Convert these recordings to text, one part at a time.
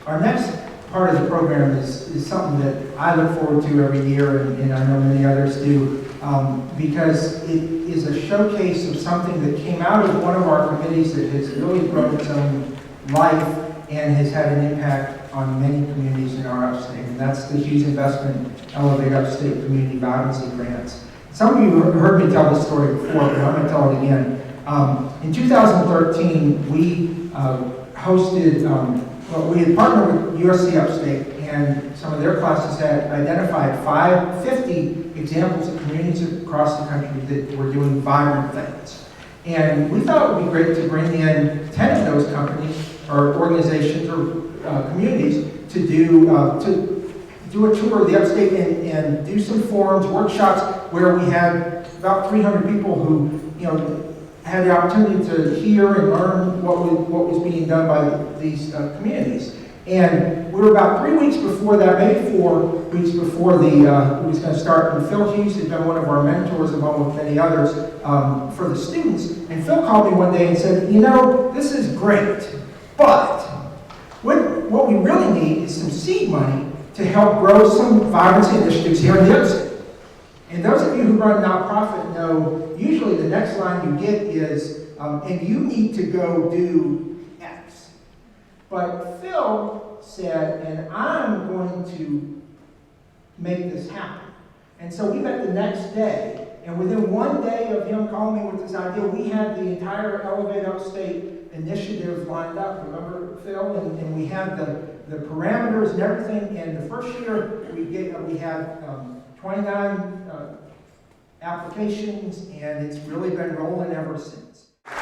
Our next part of the program is something that I look forward to every year, and I know many others do, because it is a showcase of something that came out of one of our committees that has really grown its own life and has had an impact on many communities in our upstate, and that's the Hughes Investment Elevate Upstate Community Vibrancy Grants. Some of you have heard me tell this story before, but I'm going to tell it again. In 2013, we hosted, we had partnered with USC Upstate, and some of their classes had identified 50 examples of communities across the country that were doing vibrant things. And we thought it would be great to bring in 10 of those companies, or organizations, or communities to do a tour of the upstate and do some forums, workshops, where we had about 300 people who, had the opportunity to hear and learn what was being done by these communities. And we were about 3 weeks before that, maybe 4 weeks before we was going to start. And Phil Hughes had been one of our mentors, along with many others, for the students. And Phil called me one day and said, this is great, but what we really need is some seed money to help grow some vibrancy initiatives here in the upstate. And those of you who run nonprofit know, usually the next line you get is, and you need to go do X. But Phil said, and I'm going to make this happen. And so we met the next day, and within 1 day of him calling me with this idea, we had the entire Elevate Upstate initiative lined up. Remember, Phil? And we had the parameters and everything. And the first year, we had 29 applications, and it's really been rolling ever since. Good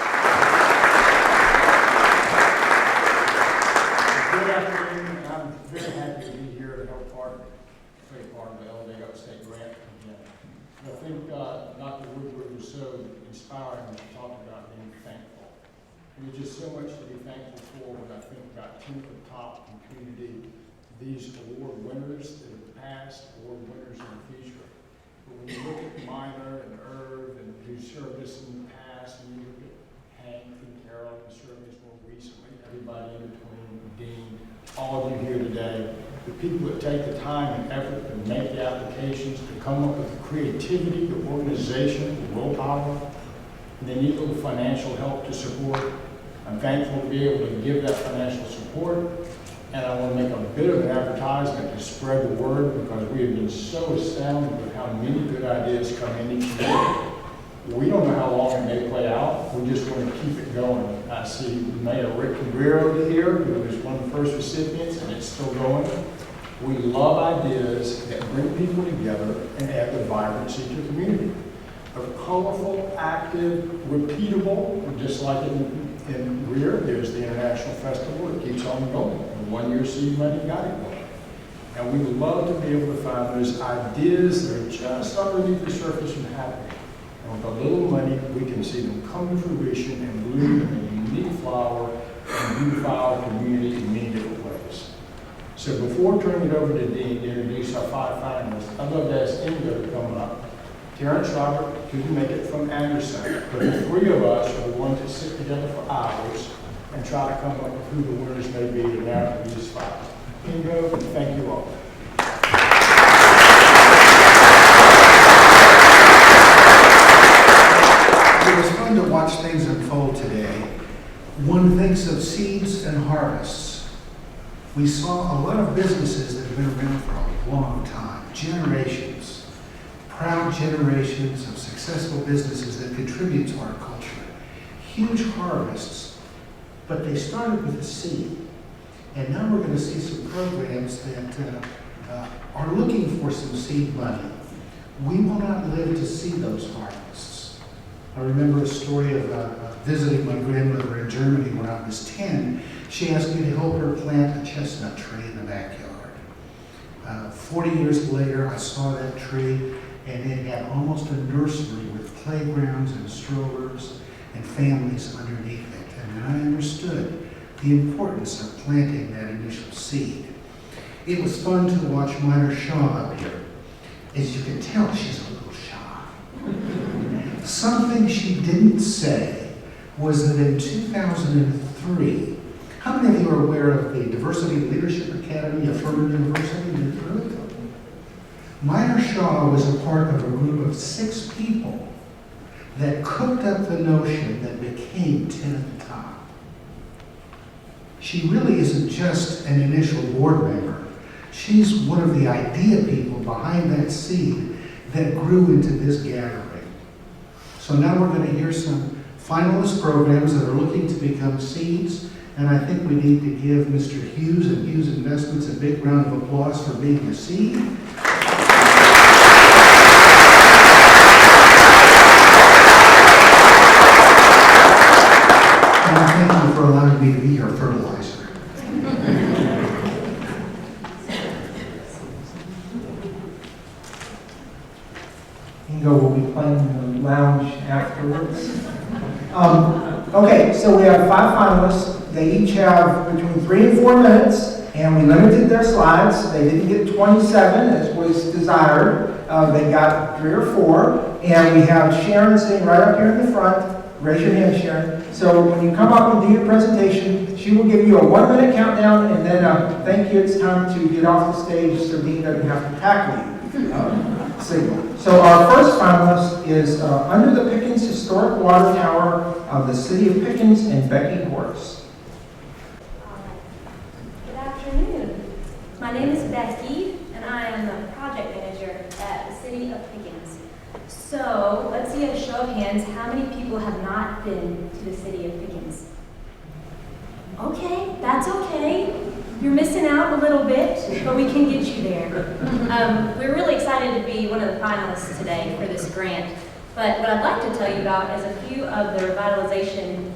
afternoon. I'm very happy to be here to help play part of the Elevate Upstate grant again. I think Dr. Woodward was so inspiring to talk about being thankful. There's just so much to be thankful for when I think about 10 at the top in the community, these award winners that have passed, award winners in the future. But when you look at Minor and Irv and who served us in the past, and you look at Hank and Carol who served us more recently, everybody in between, Dean, all of you here today, the people that take the time and effort to make the applications, to come up with the creativity, the organization, the willpower, and they need a little financial help to support. I'm thankful to be able to give that financial support, and I want to make a bit of an advertisement to spread the word, because we have been so astounded with how many good ideas come in each year. We don't know how long it may play out. We just want to keep it going. I see Mayor Rick Greer over here, who was one of the first recipients, and it's still going. We love ideas that bring people together and add the vibrancy to the community. They're colorful, active, repeatable, just like in Greer, there's the International Festival that keeps on going. And 1 year seed money got it going. And we would love to be able to find those ideas that are just underneath the surface and happening. And with a little money, we can see them come to fruition and bloom in a unique flower and beautify our community in many different ways. So before turning it over to Dean to introduce our 5 finalists, I'd love to ask Ingo to come up. Terrence Robert couldn't make it from Anderson, but the 3 of us are the ones that sit together for hours and try to come up with who the winners may be to narrow these 5. Ingo, thank you all. It was fun to watch things unfold today. One thinks of seeds and harvests. We saw a lot of businesses that have been around for a long time, generations. Proud generations of successful businesses that contribute to our culture. Huge harvests, but they started with a seed. And now we're going to see some programs that are looking for some seed money. We will not live to see those harvests. I remember a story of visiting my grandmother in Germany when I was 10. She asked me to help her plant a chestnut tree in the backyard. 40 years later, I saw that tree, and it had almost a nursery with playgrounds and strollers and families underneath it. And then I understood the importance of planting that initial seed. It was fun to watch Minor Shaw up here. As you can tell, she's a little shy. Something she didn't say was that in 2003, how many of you are aware of the Diversity Leadership Academy of Furman University in the early company. Minor Shaw was a part of a group of 6 people that cooked up the notion that became 10 at the top. She really isn't just an initial board member. She's one of the idea people behind that seed that grew into this gathering. So now we're going to hear some finalist programs that are looking to become seeds, and I think we need to give Mr. Hughes and Hughes Investments a big round of applause for being a seed. And thank you for allowing me to be your fertilizer. Ingo will be playing in the lounge afterwards. Okay, so we have 5 finalists. They each have between 3 and 4 minutes, and we limited their slides. They didn't get 27 as was desired. They got 3 or 4, and we have Sharon sitting right up here in the front. Raise your hand, Sharon. So when you come up and do your presentation, she will give you a 1-minute countdown, and then thank you, it's time to get off the stage so Dean doesn't have to tackle you. Signal. So our first finalist is Under the Pickens Historic Water Tower of the City of Pickens and Becky Horace. Good afternoon. My name is Becky, and I am the project manager at the City of Pickens. So let's see a show of hands, how many people have not been to the City of Pickens? Okay, that's okay. You're missing out a little bit, but we can get you there. We're really excited to be one of the finalists today for this grant. But what I'd like to tell you about is a few of the revitalization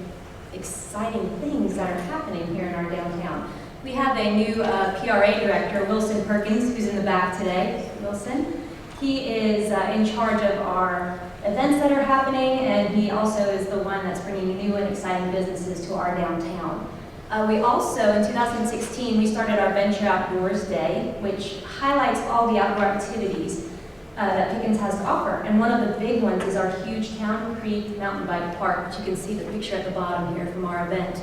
exciting things that are happening here in our downtown. We have a new PRA director, Wilson Perkins, who's in the back today. Wilson. He is in charge of our events that are happening, and he also is the one that's bringing new and exciting businesses to our downtown. We also, in 2016, we started our Venture Outdoors Day, which highlights all the outdoor activities that Pickens has to offer. And one of the big ones is our huge Town Creek Mountain Bike Park, which you can see the picture at the bottom here from our event.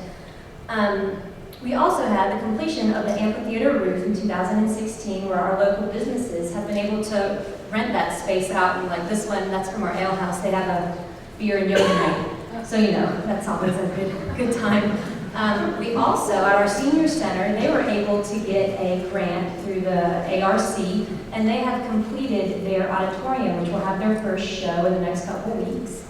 We also had the completion of the amphitheater roof in 2016, where our local businesses have been able to rent that space out. And like this one, that's from our ale house. They have a beer and yoga night. So, you know, that's always a good time. We also, at our senior center, they were able to get a grant through the ARC, and they have completed their auditorium, which will have their first show in the next couple of weeks.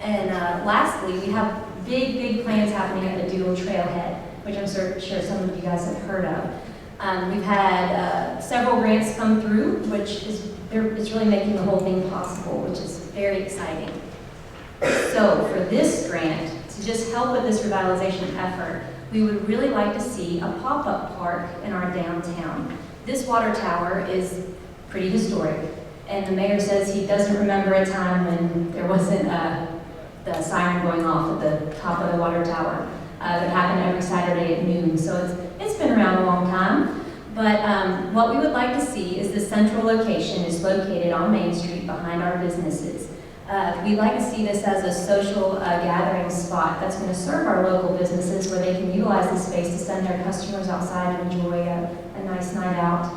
And lastly, we have big plans happening at the Doodle Trailhead, which I'm sure some of you guys have heard of. We've had several grants come through, which is really making the whole thing possible, which is very exciting. So for this grant, to just help with this revitalization effort, we would really like to see a pop-up park in our downtown. This water tower is pretty historic, and the mayor says he doesn't remember a time when there wasn't the siren going off at the top of the water tower. That happened every Saturday at noon, so it's been around a long time. But what we would like to see is the central location is located on Main Street behind our businesses. We'd like to see this as a social gathering spot that's going to serve our local businesses, where they can utilize the space to send their customers outside and enjoy a nice night out.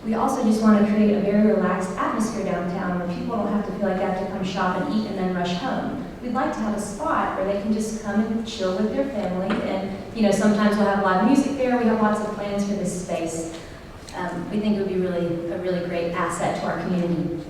We also just want to create a very relaxed atmosphere downtown, where people don't have to feel like they have to come shop and eat and then rush home. We'd like to have a spot where they can just come and chill with their family, and sometimes we'll have live music there. We have lots of plans for this space. We think it would be a really great asset to our community.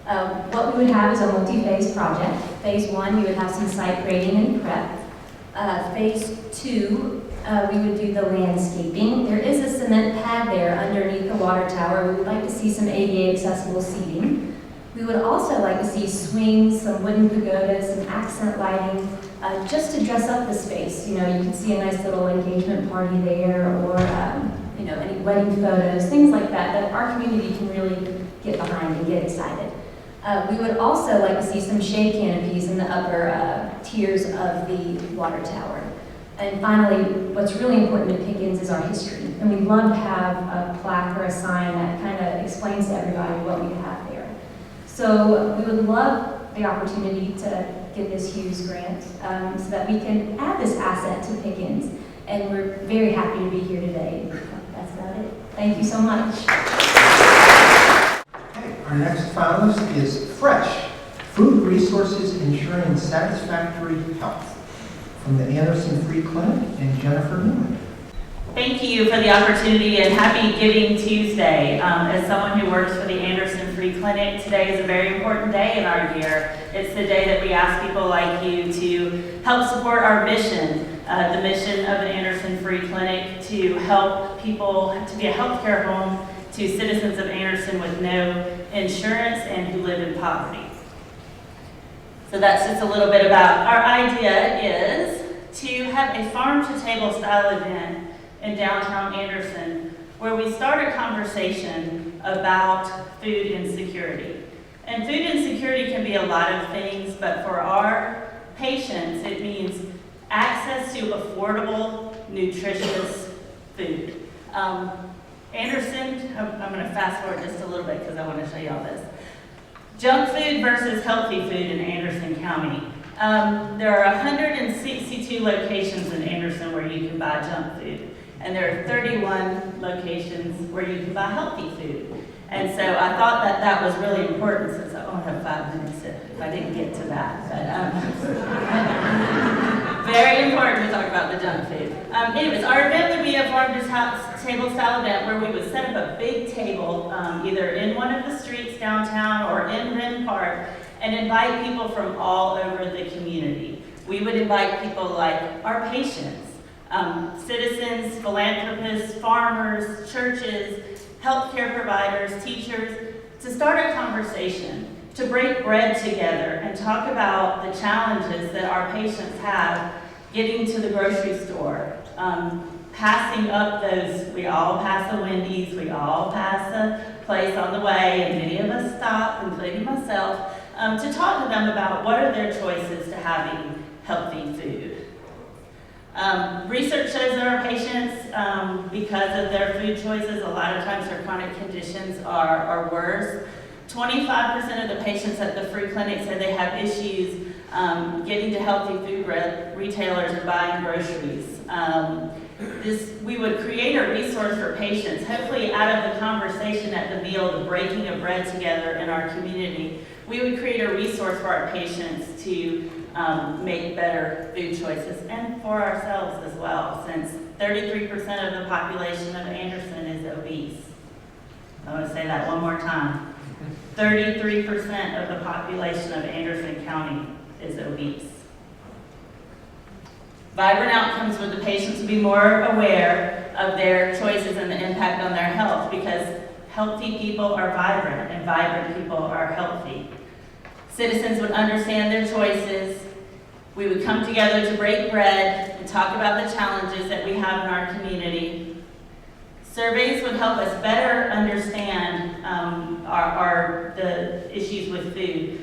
What we would have is a multi-phase project. Phase 1, we would have some site grading and prep. Phase 2, we would do the landscaping. There is a cement pad there underneath the water tower. We would like to see some ADA accessible seating. We would also like to see swings, some wooden pagodas, some accent lighting, just to dress up the space. You can see a nice little engagement party there, or any wedding photos, things like that our community can really get behind and get excited. We would also like to see some shade canopies in the upper tiers of the water tower. And finally, what's really important to Pickens is our history. And we'd love to have a plaque or a sign that kind of explains to everybody what we have there. So we would love the opportunity to get this Hughes grant so that we can add this asset to Pickens. And we're very happy to be here today. That's about so much. Okay, our next finalist is Fresh, Food Resources Ensuring Satisfactory Health, from the Anderson Free Clinic, and Jennifer Newman. Thank you for the opportunity and happy Giving Tuesday. As someone who works for the Anderson Free Clinic, today is a very important day in our year. It's the day that we ask people like you to help support our mission, the mission of the Anderson Free Clinic to help people, to be a healthcare home to citizens of Anderson with no insurance and who live in poverty. So that's just a little bit about our idea is to have a farm-to-table style event in downtown Anderson, where we start a conversation about food insecurity. And food insecurity can be a lot of things, but for our patients, it means access to affordable, nutritious food. Anderson, I'm going to fast forward just a little bit because I want to show you all this. Junk food versus healthy food in Anderson County. There are 162 locations in Anderson where you can buy junk food. And there are 31 locations where you can buy healthy food. And so I thought that that was really important since I only have 5 minutes if I didn't get to that. But very important to talk about the junk food. Anyways, our event would be a farm-to-table style event where we would set up a big table either in one of the streets downtown or in Wren Park and invite people from all over the community. We would invite people like our patients, citizens, philanthropists, farmers, churches, healthcare providers, teachers, to start a conversation, to break bread together and talk about the challenges that our patients have getting to the grocery store, passing up those, we all pass a Wendy's, we all pass a place on the way, and many of us stop, including myself, to talk to them about what are their choices to having healthy food. Research shows that our patients, because of their food choices, a lot of times their chronic conditions are worse. 25% of the patients at the free clinic say they have issues getting to healthy food retailers and buying groceries. We would create a resource for patients, hopefully out of the conversation at the meal, the breaking of bread together in our community. We would create a resource for our patients to make better food choices, and for ourselves as well, since 33% of the population of Anderson is obese. I want to say that one more time. 33% of the population of Anderson County is obese. Vibrant outcomes for the patients to be more aware of their choices and the impact on their health, because healthy people are vibrant and vibrant people are healthy. Citizens would understand their choices. We would come together to break bread and talk about the challenges that we have in our community. Surveys would help us better understand the issues with food.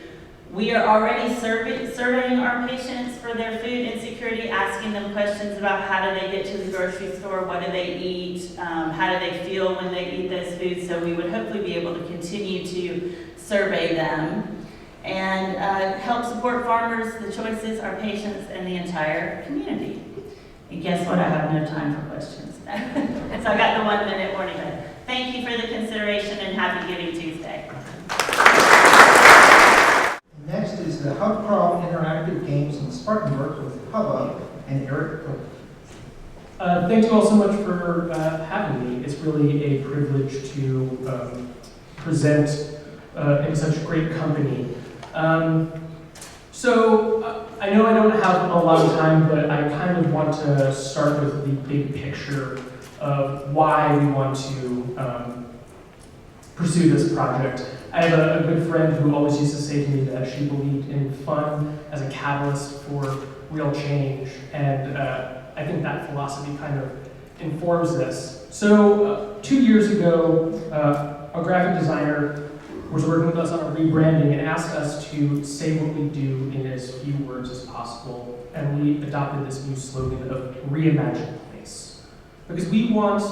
We are already surveying our patients for their food insecurity, asking them questions about how do they get to the grocery store, what do they eat, how do they feel when they eat those foods. So we would hopefully be able to continue to survey them and help support farmers, the choices, our patients, and the entire community. And guess what? I have no time for questions. So I got the 1 minute warning. Thank you for the consideration and happy Giving Tuesday. Next is the Hub Crawl Interactive Games in Spartanburg with Hubba and Eric Cook. Thank you all so much for having me. It's really a privilege to present in such great company. I know I don't have a lot of time, but I kind of want to start with the big picture of why we want to pursue this project. I have a good friend who always used to say to me that she believed in fun as a catalyst for real change, and I think that philosophy kind of informs this. So 2 years ago, a graphic designer was working with us on a rebranding and asked us to say what we do in as few words as possible, and we adopted this new slogan of Reimagine Place. Because we want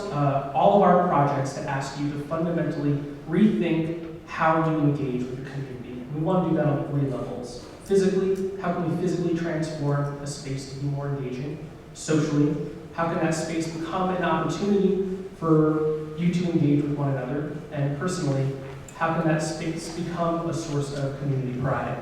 all of our projects to ask you to fundamentally rethink how you engage with the community. We want to do that on 3 levels. Physically, how can we physically transform a space to be more engaging? Socially, how can that space become an opportunity for you to engage with one another, and personally, how can that space become a source of community pride?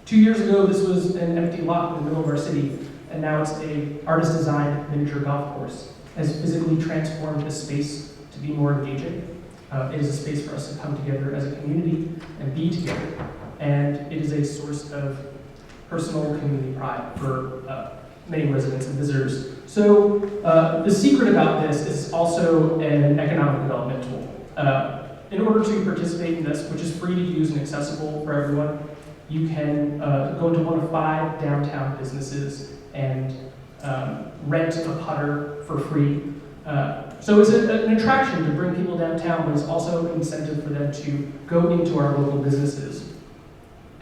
2 years ago, this was an empty lot in the middle of our city, and now it's an artist-designed miniature golf course. It has physically transformed this space to be more engaging. It is a space for us to come together as a community and be together, and it is a source of personal community pride for many residents and visitors. So the secret about this is also an economic development tool. In order to participate in this, which is free to use and accessible for everyone, you can go to one of 5 downtown businesses and rent a putter for free. So it's an attraction to bring people downtown, but it's also an incentive for them to go into our local businesses.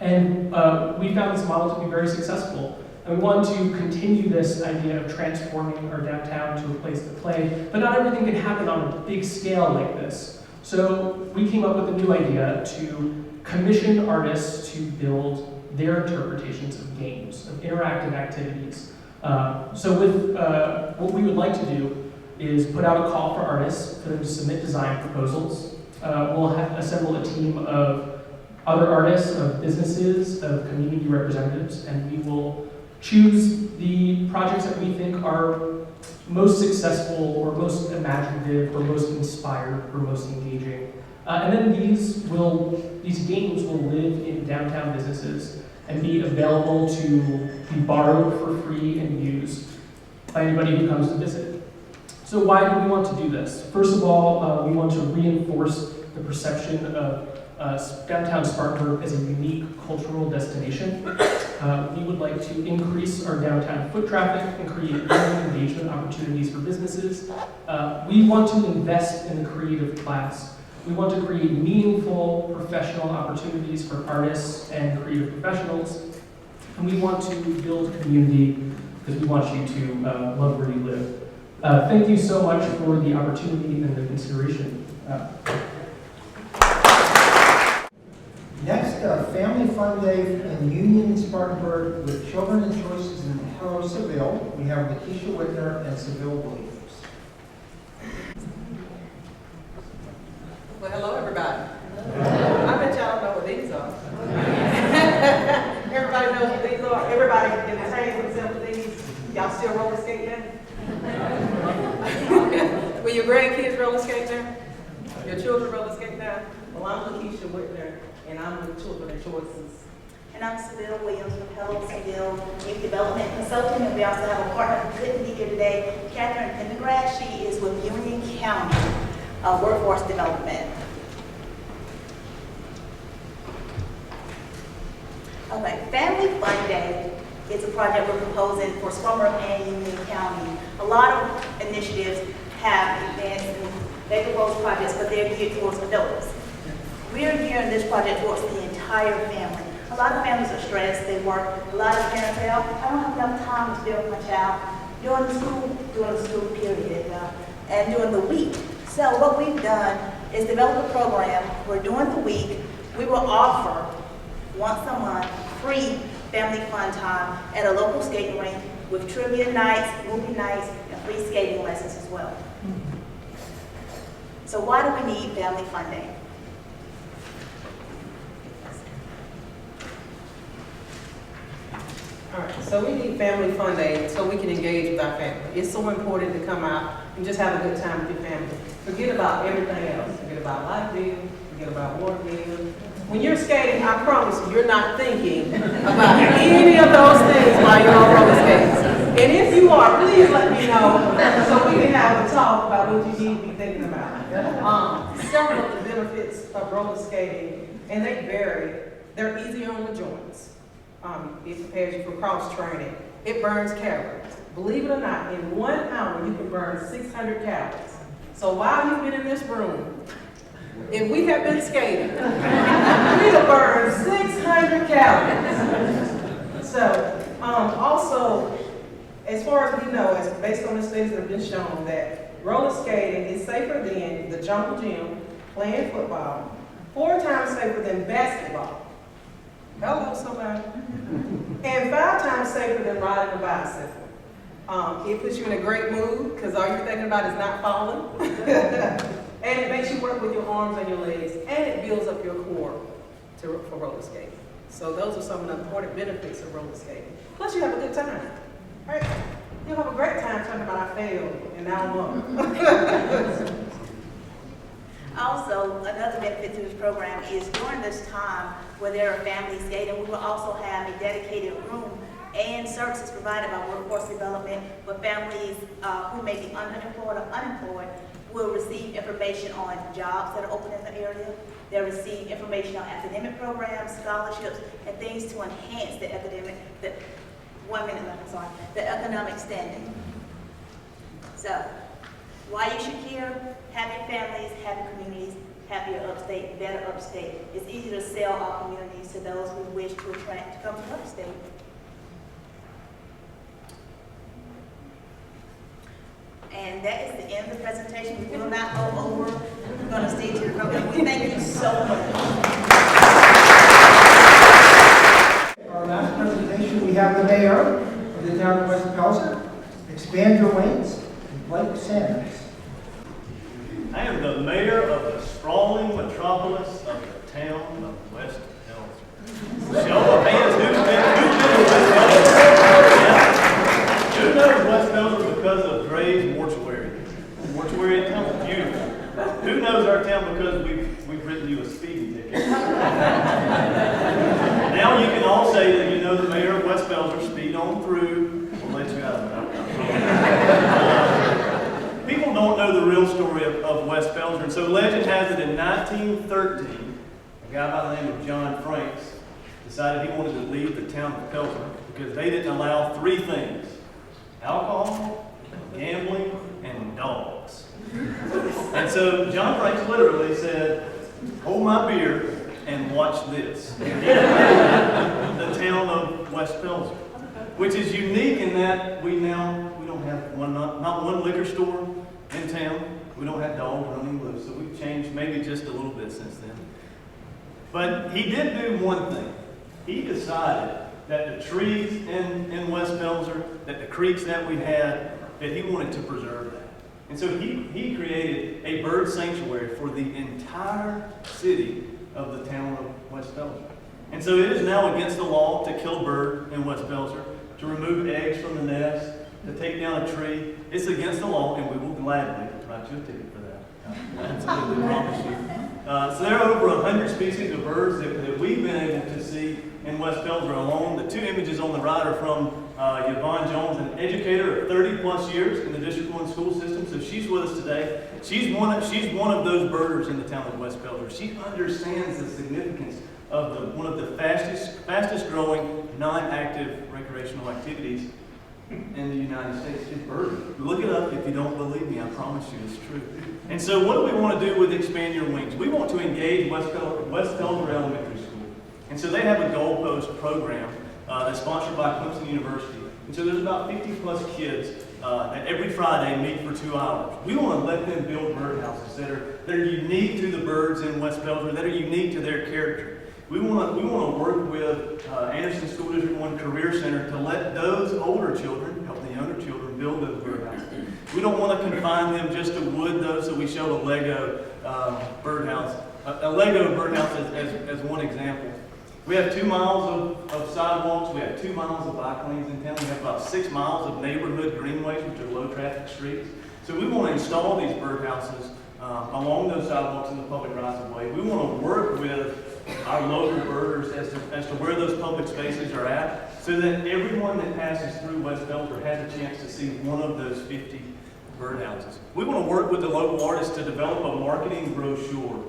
And we found this model to be very successful. And we want to continue this idea of transforming our downtown to a place to play, but not everything can happen on a big scale like this. So we came up with a new idea to commission artists to build their interpretations of games, of interactive activities. So with what we would like to do is put out a call for artists for them to submit design proposals. We'll assemble a team of other artists, of businesses, of community representatives, and we will choose the projects that we think are most successful or most imaginative or most inspired or most engaging. And then these games will live in downtown businesses and be available to be borrowed for free and used by anybody who comes to visit. So why do we want to do this? First of all, we want to reinforce the perception of downtown Spartanburg as a unique cultural destination. We would like to increase our downtown foot traffic and create new engagement opportunities for businesses. We want to invest in the creative class. We want to create meaningful professional opportunities for artists and creative professionals. And we want to build community because we want you to love where you live. Thank you so much for the opportunity and the consideration. Next, Family Fun Day in Union, Spartanburg, with Children and Choices in Hello Seville. We have Lakeisha Whitner and Seville Williams. Well, hello, everybody. I bet y'all know what these are. Everybody knows what these are. Everybody entertains themselves with these. Y'all still roller skating? Will your grandkids roller skate now? Your children roller skate now? Well, I'm Lakeisha Whitner, and I'm with Children and Choices. And I'm Seville Williams from Hello Seville Youth Development Consulting, and we also have a partner who couldn't be here today, Catherine Pendergrass. She is with Union County Workforce Development. Okay, Family Fun Day is a project we're proposing for Spartanburg and Union County. A lot of initiatives have events and they propose projects, but they're geared towards adults. We're gearing this project towards the entire family. A lot of families are stressed, they work. A lot of parents say, oh, I don't have enough time to spend with my child during the school period and during the week. So what we've done is develop a program where during the week, we will offer once a month free family fun time at a local skating rink with trivia nights, movie nights, and free skating lessons as well. So why do we need Family Fun Day? All right, so we need Family Fun Day so we can engage with our family. It's so important to come out and just have a good time with your family. Forget about everything else. Forget about light bill, forget about water bill. When you're skating, I promise you, you're not thinking about any of those things while you're on roller skates. And if you are, please let me know so we can have a talk about what you need to be thinking about. Several of the benefits of roller skating, and they vary. They're easier on the joints. It prepares you for cross training. It burns calories. Believe it or not, in 1 hour you can burn 600 calories. So while you've been in this room, if we have been skating, we have burned 600 calories. So also, as far as we know, as based on the studies that have been shown, that roller skating is safer than the jungle gym, playing football, 4 times safer than basketball. Hello, somebody. And 5 times safer than riding a bicycle. It puts you in a great mood, because all you're thinking about is not falling. And it makes you work with your arms and your legs, and it builds up your core for roller skating. So those are some of the important benefits of roller skating. Plus you have a good time, right? You'll have a great time talking about I failed, and now I'm up. Also, another benefit to this program is during this time where there are families skating, we will also have a dedicated room and services provided by workforce development where families who may be unemployed or unemployed will receive information on jobs that are open in the area. They'll receive information on academic programs, scholarships, and things to enhance the economic standing. So, why you should care? Happy families, happy communities, happier Upstate, better Upstate. It's easy to sell our communities to those who wish to attract to come to Upstate. And that is the end of the presentation. We will not go over. We're going to stay to the program. We thank you so much. Our last presentation, we have the mayor of the town of West Pelzer. Expand your wings, Blake Sanders. I am the mayor of the sprawling metropolis of the town of West Pelzer. Show of hands, who knows West Pelzer because of Dre's mortuary? Mortuary town is beautiful. Who knows our town because we've written you a speeding ticket? Now you can all say that you know the mayor of West Pelzer. Speed on through. We'll let you out of it. People don't know the real story of West Pelzer, and so legend has it in 1913, a guy by the name of John Franks decided he wanted to leave the town of Pelzer because they didn't allow three things: alcohol, gambling, and dogs. And so John Franks literally said, hold my beer and watch this. The town of West Pelzer, which is unique in that we don't have not one liquor store in town. We don't have dogs running loose, so we've changed maybe just a little bit since then. But he did do one thing. He decided that the trees in West Pelzer, that the creeks that we had, that he wanted to preserve that. And so he created a bird sanctuary for the entire city of the town of West Pelzer. And so it is now against the law to kill a bird in West Pelzer, to remove eggs from the nest, to take down a tree. It's against the law, and we will gladly write you a ticket for that. I absolutely promise you. So there are over 100 species of birds that we've been able to see in West Pelzer alone. The two images on the right are from Yvonne Jones, an educator of 30 plus years in the District 1 school system. So she's with us today. She's one of those birders in the town of West Pelzer. She understands the significance of one of the fastest growing non-active recreational activities in the United States is birding. Look it up if you don't believe me. I promise you it's true. And so what do we want to do with Expand Your Wings? We want to engage West Pelzer Elementary School. And so they have a goalpost program that's sponsored by Clemson University. And so there's about 50 plus kids that every Friday meet for 2 hours. We want to let them build birdhouses that are unique to the birds in West Pelzer, that are unique to their character. We want to work with Anderson School District 1 Career Center to let those older children, help the younger children, build those birdhouses. We don't want to confine them just to wood, though, so we show a Lego birdhouse. A Lego birdhouse as one example. We have 2 miles of sidewalks. We have 2 miles of bike lanes in town. We have about 6 miles of neighborhood greenways, which are low-traffic streets. So we want to install these birdhouses along those sidewalks in the public rights-of-way. We want to work with our local birders as to where those public spaces are at, so that everyone that passes through West Pelzer has a chance to see one of those 50 birdhouses. We want to work with the local artists to develop a marketing brochure.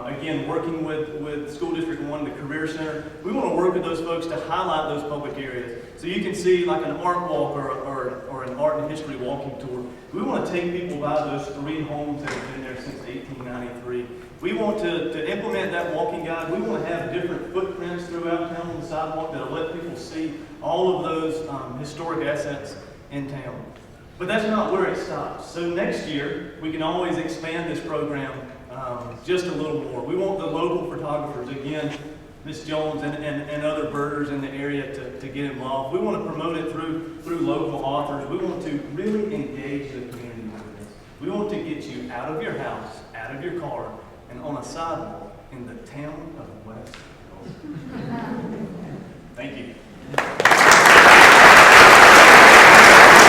Again, working with School District 1, the Career Center, we want to work with those folks to highlight those public areas. So you can see like an art walk or an art and history walking tour. We want to take people by those 3 homes that have been there since 1893. We want to implement that walking guide. We want to have different footprints throughout town on the sidewalk that will let people see all of those historic assets in town. But that's not where it stops. So next year, we can always expand this program just a little more. We want the local photographers. Again, Miss Jones and other birders in the area to get involved. We want to promote it through local authors. We want to really engage the community with this. We want to get you out of your house, out of your car, and on a sidewalk in the town of West